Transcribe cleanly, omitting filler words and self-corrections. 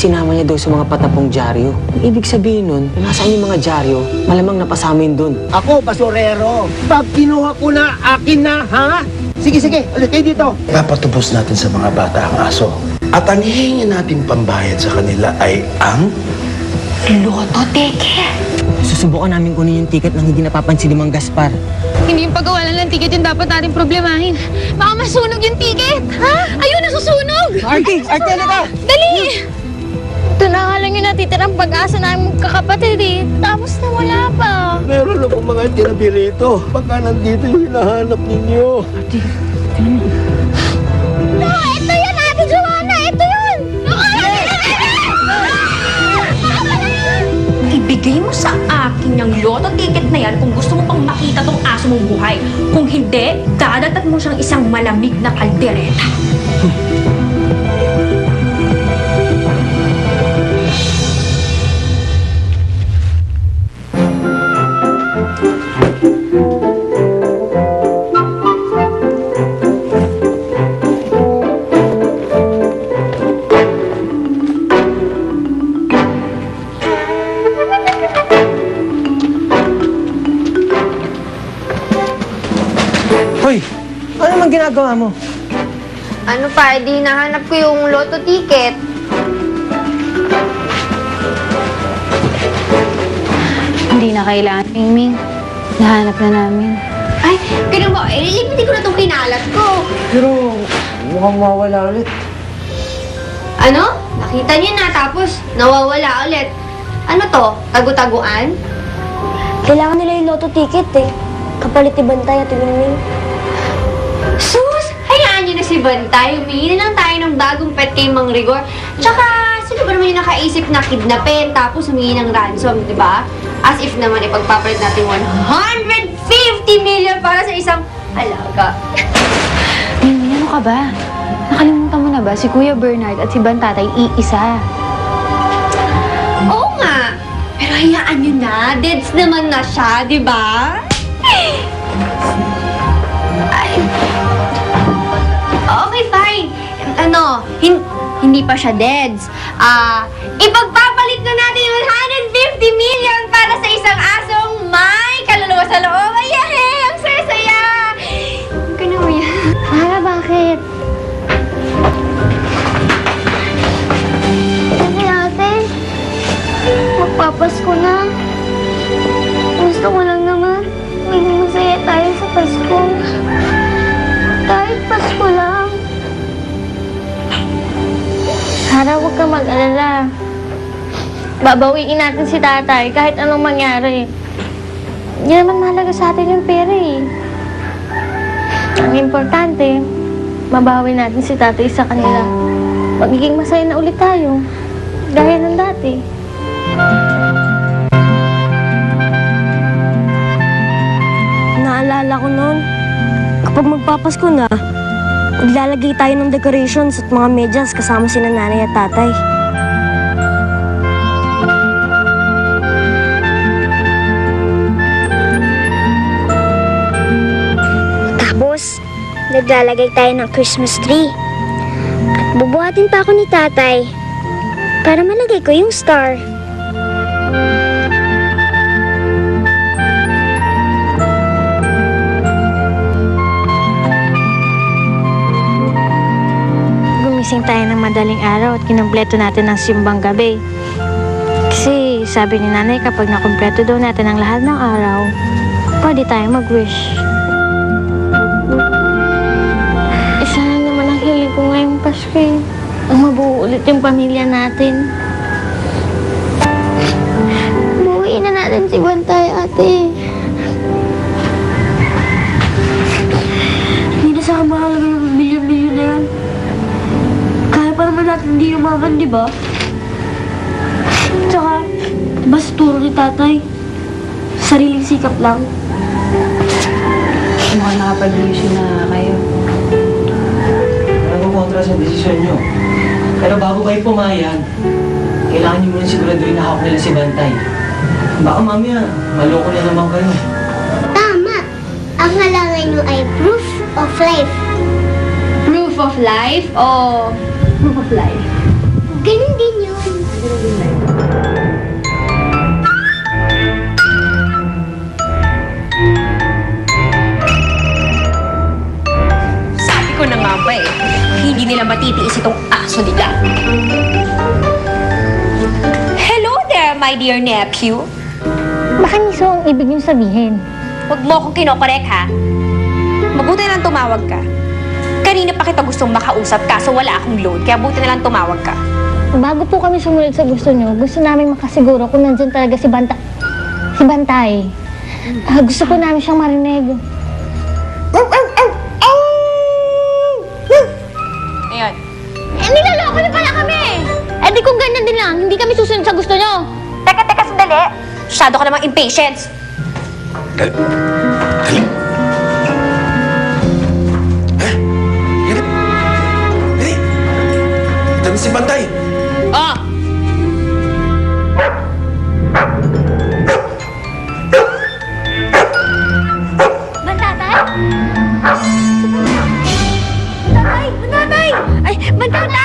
isinama niya daw sa mga patapong dyaryo. Ang ibig sabihin nun, nasaan yung mga dyaryo, malamang napasama yun dun. Ako, basurero. Pag kinuha ko na, akin na, ha? Sige, ulit kayo dito. Papatubos natin sa mga bata ang aso. At ang hihingi natin pambayad sa kanila ay ang... Loto ticket! Susubukan namin kunin yung ticket nang hindi napapansin ni Mang Gaspar. Hindi yung paggawa lang ng ticket yung dapat natin problemahin. Baka masunog yung ticket! Ha? Ayun, nasusunog! Arte, halika! Dali! Ito na nga lang yung natitirang pag-asa namin magkakapatid eh. Tapos na wala pa. Meron akong mga tinabi rito. Baka nandito yung hinahanap ninyo. No, ito yun, Ate Joanna! Ito yun! Ibigay mo sa akin yung loto ticket na yan kung gusto mo pang makita tong aso mong buhay. Kung hindi, dadatat mo siyang isang malamig na kaldereta. Hoy! Ano naman ginagawa mo? Ano pa, edi nahanap ko yung loto ticket. Hindi na kailangan, Mingming. Nahanap na namin. Ay, ganun ba? Eh, hindi ko na itong kinalat ko. Pero mukhang mawala ulit. Ano? Nakita niyo na, tapos nawawala ulit. Ano to? Tagu-taguan? Kailangan nila yung loto ticket eh. Kapalit ni Bantay at Mingming. Sus! Hayaan niyo na si Bantay. Humingi na lang tayo ng bagong pet kay Mang Rigor. Tsaka, sino ba naman yung nakaisip na kidnapin tapos humingi ng ransom, di ba? As if naman ipagpapalit natin 150 million para sa isang alaga. Mingming, ano ka ba? Nakalimutan mo na ba si Kuya Bernard at si Bantatay iisa? Oo nga. Pero hayaan niyo na. Deads naman na siya, di ba? Ay. Okay, fine. Ano, hindi pa siya deads. Ipagpapalit na natin yung 150 million para sa isang asong may kaluluwa sa loob. Ay, ang saya-saya! Ano mo yan? Para bakit? Kasi ate, magpapasko na. Gusto ko lang naman maging masaya tayo sa Pasko. Kahit Pasko lang. Sara, huwag ka mag-alala. Babawiin natin si tatay kahit anong mangyari. Hindi naman mahalaga sa atin yung pera eh. Ang importante, mabawi natin si tatay sa kanila. Magiging masaya na ulit tayo. Gaya ng dati. Naalala ko noon, kapag magpapasko na, maglalagay tayo ng decorations at mga medyas kasama sina nanay at tatay. Tapos, naglalagay tayo ng Christmas tree. At bubuhatin pa ako ni tatay para malagay ko yung star. Gumising tayo ng madaling araw at kinumpleto natin ang simbang gabi. Kasi sabi ni nanay kapag nakumpleto daw natin ang lahat ng araw, pwede tayong mag-wish. Isa na naman ang hiling ko ngayong Pasko eh. Ang mabuo ulit yung pamilya natin. Buuin na natin si Bantay, ate. Hindi na sa mahalaga yung milyon-milyon na yan. Kaya pa naman natin hindi umaman, di ba? Tsaka, basta turo ni tatay. Sariling sikap lang. Mukhang nakapag-issue na kayo. Kontra sa desisyon nyo. Pero bago kayo pumayag, kailangan nyo muna siguraduhin na hawak nila si Bantay. Baka mamaya, maloko na naman kayo. Tama! Ang halangan nyo ay proof of life. Proof of life o proof of life? Ganun din yun. Sabi ko na nga ba eh, hindi nila matitiis itong aso nila. Hello there, my dear nephew. Baka niso ang ibig niyong sabihin. Huwag mo akong kinokorek, ha? Mabuti na lang tumawag ka. Kanina pa kita gustong makausap kaso wala akong load, kaya buti na lang tumawag ka. Bago po kami sumunod sa gusto niyo, gusto namin makasiguro kung nandyan talaga si Bantay. Gusto po namin siyang marinig. Ayan. Niloloko niyo pala kami! Di kung ganyan din lang, hindi kami susunod sa gusto niyo. Teka, sandali. Masyado ka namang impatient. Dali. Dali. Ito na si Bantay. Oh! Bantatay? Bantatay! Bantatay! Ay, Bantatay!